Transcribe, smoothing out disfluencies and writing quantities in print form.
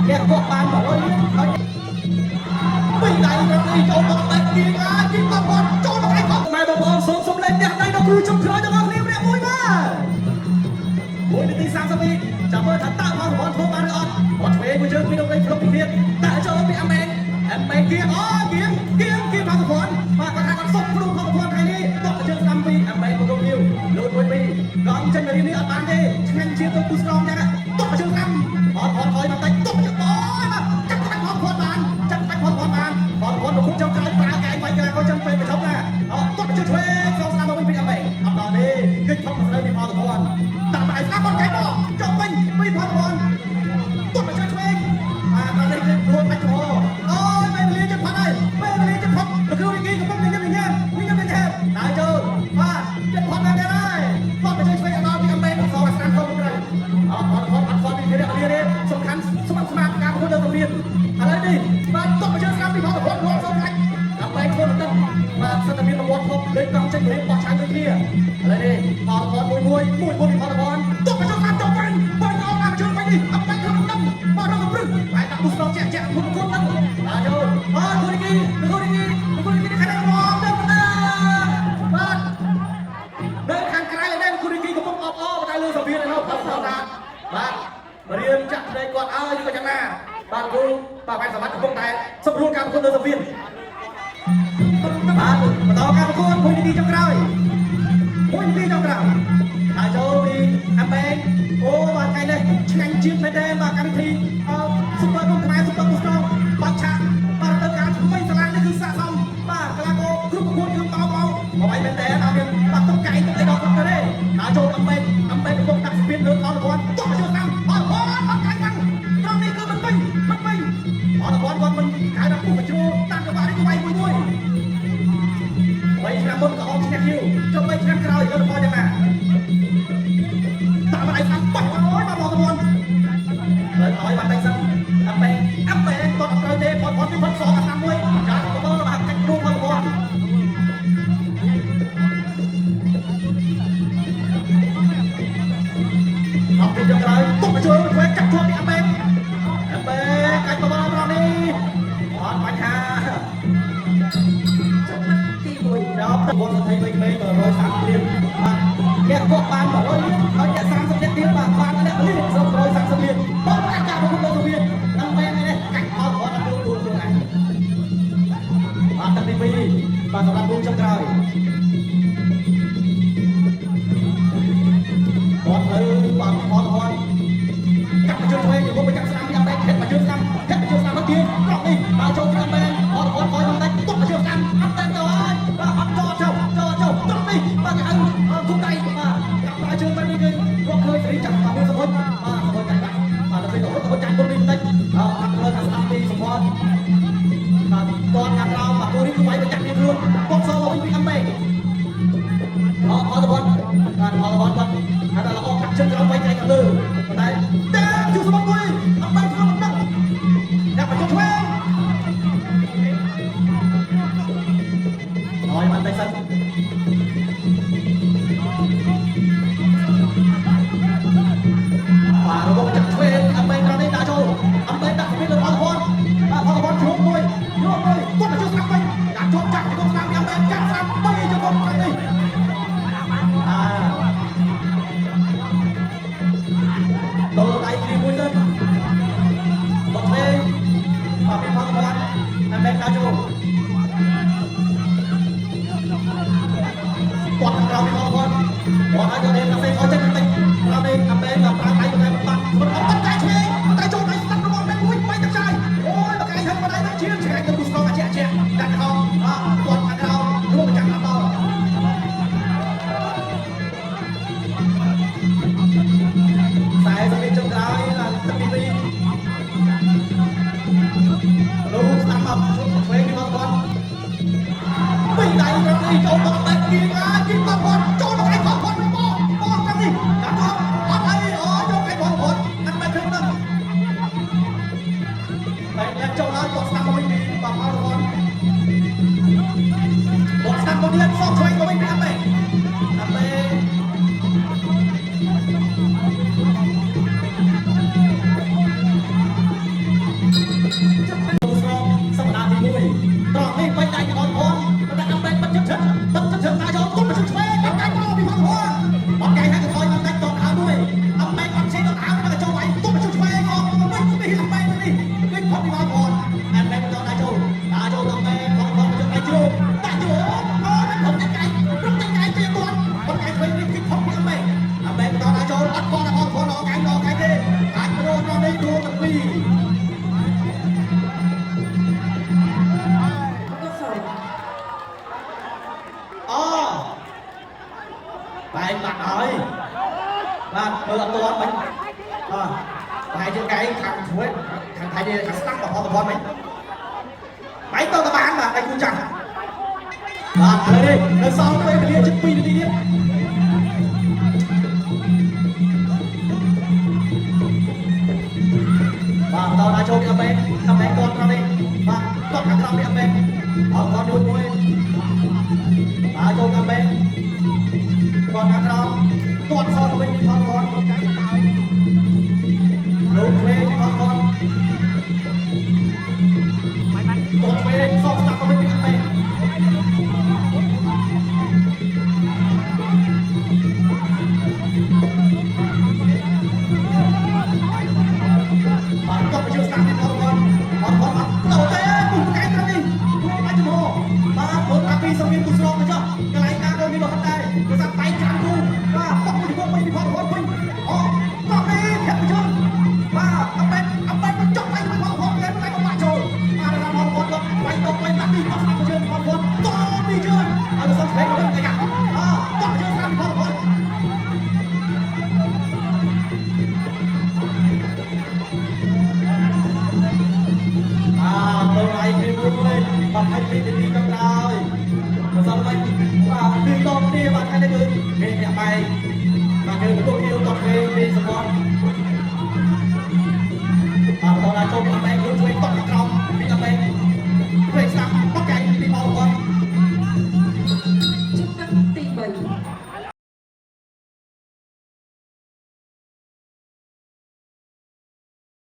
អ្នកក៏បាន100រៀលហើយពីដៃត្រង់នេះចូលមកតែគៀងជិះបងប្អូនចូលមកឯងម៉ែបងប្អូនសូមលេងផ្ទះដៃដល់គ្រូជំក្រោយទាំងអស់គ្នាម្នាក់មួយបាទ1នាទី30វិចាំមើលថាតើបងប្អូនធ្វើបានឬអត់គាត់ឆ្វេងមួយជើងពីនោះវិញគ្រប់ពីទៀតតែចូលពីអាមេងគៀងគៀងផងប្រព័ន្ធបាទគាត់ថាគាត់សុំគ្រូផងប្រព័ន្ធថ្ងៃនេះតោះជើងស្ដាំពីអាមេងមករួមលូតមួយពីកងចេញមករៀននេះអត់បានទេឆ្ងាញ់ជាទៅគូស្រងចឹងតោះជើងស្ដាំអត់ថយមកតែតោះជើងបាទចាប់តែផងផងបានចាប់តែផងផងបានបងប្អូនលោកគ្រូចង់ក្រោយប្រើកាយបាយកក៏ចាំពេលបញ្ចប់ណាតោះជើងឆ្វេងស្រងស្ដាំមកវិញពីអាមេងអត់ដល់ទេគេខំមកលើពីផងប្រព័ន្ធតាមតែស្ដាប់គាត់កាយមកចុះវិញពីផងប្រព័ន្ធតោះជើងឆ្វេងបាទដល់នេះគឺខ្លួនបាច់ចំហអូយពេលវេលាជិតផុតហើយពេលវេលាជិតផុតលោកគ្រូនិយាយកំពុងនិយាយដើរចូលបាទជិតផុតហើយគាត់ទៅជួយអដល់ពីអាមេសស្នាមខំទៅអត់ពីភារៈរៀនសំខាន់សម្រាប់ការប្រកួតលើទៅរៀនឥឡូវនេះបាទតបទៅស្នាមពីផងប្រកួតរួមសូមខាច់អាមេខ្លួនទឹកបាទសិតតែមានរង្វាន់ធំលេខកង់ចេញរៀនបោះឆាំងដូចគ្នាឥឡូវនេះផលផលមួយពីផលផលតបទៅស្នាមទៅវិញបងអត់តាមជួយវិញនេះអាមេខ្លួនទឹកបាទរកព្រឹកហើយដាក់ពុះស្រោជាក់មុនខ្លួនទឹកដើរចូលបាទគូនេះខាងណាមកទៅបាទនៅខាងក្រៅនេះគូនេះកំពុងអបអរតែលើសាវៀននៅផលផលណាបាទរៀនចាក់ផ្នែកគាត់អើយក៏យ៉ាងណាបាទគ្រូបាទបែបសមត្ថកំពុងតែសម្រួលការប្រកួតលើសាវៀនបាទបន្តការប្រកួត1នាទីចុងក្រោយហើយចូលពីអាមេអូបាទថ្ងៃនេះឆ្ងាញ់ជាងមែនទេបាទកម្មវិធីស៊ុបអឺគុំខ្មែរស៊ុបអឺគុំស្រុកបាត់ឆាកបាទទៅការថ្មីសាលានេះគឺស័ក្តិសមបាទកីឡាករគ្រប់ប្រកួតគឺតបមកហើយមែនទេអត់មានបាត់ទុកកែទុកអីដល់គាត់ទេហើយចូលអាមេកំពុងដាក់ស្ពានលើផលប្រព័ន្ធតោះចូលតាមអត់កាយហ្នឹងត្រង់នេះគឺមិនវិញផលប្រព័ន្ធគាត់មិនកាយដាក់ពុះបញ្ជ្រួតាមក្បាលនេះវាយមួយឆ្នាំមុនក៏អមឈ្នះហៀវចុះ3ឆ្នាំក្រោយក៏ផលយ៉ាងណាតាមឯងខាងបាច់អូយមកប្រព័ន្ធលើឲ្យបាត់តែសិនអាមេតតត្រូវទេផលពីផលសងឆ្នាំមួយចាក់ទៅមកកាច់គ្រូផលប្រព័ន្ធអត់ពីចុងក្រោយទុកមកជួយធ្វើកាច់ជាប់ពីអាមេកាច់ទៅមកត្រង់នេះអត់បញ្ហាដល់ទៅបងសន្តិវិញ130រៀលបាទអ្នកក៏បាន100រៀលហើយអ្នក30រៀលទៀតបាទបានអ្នករៀលសូម130រៀលបងអាចការប្រកួតលើសាវៀន là tôi mình hai chân cái thằng chuối thằng thái đi thằng sắc của họ mình máy tao bán mà anh cũng chẳng đây đi lần sau tôi phải liên chức pin đi đi tao đã cho đi âm bên con ra đi con thằng ra đi âm bên con nuôi nuôi đã cho âm bên con thằng ra con con bên con lúc về con về xong đặt vào bên âm bên bạn hãy đi đi trong rồi xong rồi từ to kia bạn hãy cứ về nhà mày và nhớ cô yêu toàn về về sport và đó là trong